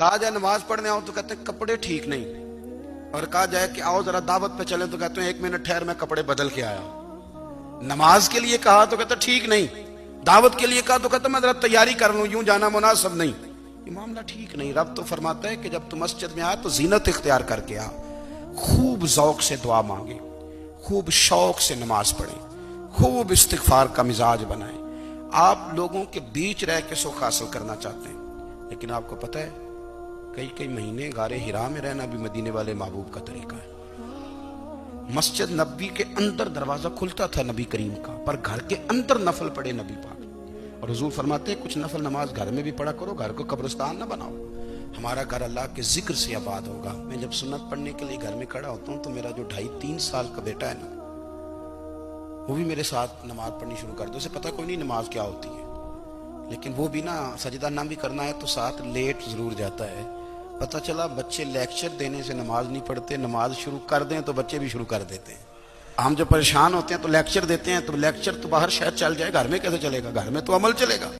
कहा जाए नमाज पढ़ने आओ तो कहते हैं कपड़े ठीक नहीं, और कहा जाए कि आओ जरा दावत पे चले तो कहते हैं 1 मिनट ठहर मैं कपड़े बदल के आया। नमाज के लिए कहा तो कहते ठीक नहीं, दावत के लिए कहा तो कहते मैं जरा तैयारी कर लूं, यूं जाना मुनासिब नहीं। ये मामला ठीक नहीं। रब तो फरमाता है कि जब तू मस्जिद में आए तो जीनत इख्तियार करके आ, खूब ज़ौक से दुआ मांगे, खूब शौक से नमाज पढ़े, खूब इस्तिगफार का मिजाज बनाए। आप लोगों के बीच रह के सुख हासिल करना चाहते हैं, लेकिन आपको पता है कई कई महीने गारे हिरा में रहना भी मदीने वाले महबूब का तरीका है। मस्जिद नबी के अंदर दरवाजा खुलता था नबी करीम का, पर घर के अंदर नफल पढ़े नबी पाक। और हुजूर फरमाते हैं कुछ नफल नमाज घर में भी पढ़ा करो, घर को कब्रिस्तान ना बनाओ। हमारा घर अल्लाह के जिक्र से आबाद होगा। मैं जब सुन्नत पढ़ने के लिए घर में खड़ा होता हूँ तो मेरा जो 2.5-3 साल का बेटा है ना, वो भी मेरे साथ नमाज पढ़नी शुरू कर दो। उसे पता कोई नहीं नमाज क्या होती है, लेकिन वो भी ना सजदा ना भी करना है तो साथ लेट जरूर जाता है। पता चला बच्चे लेक्चर देने से नमाज नहीं पढ़ते, नमाज शुरू कर दें तो बच्चे भी शुरू कर देते हैं। हम जब परेशान होते हैं तो लेक्चर देते हैं, तो लेक्चर तो बाहर शायद चल जाए, घर में कैसे चलेगा? घर में तो अमल चलेगा।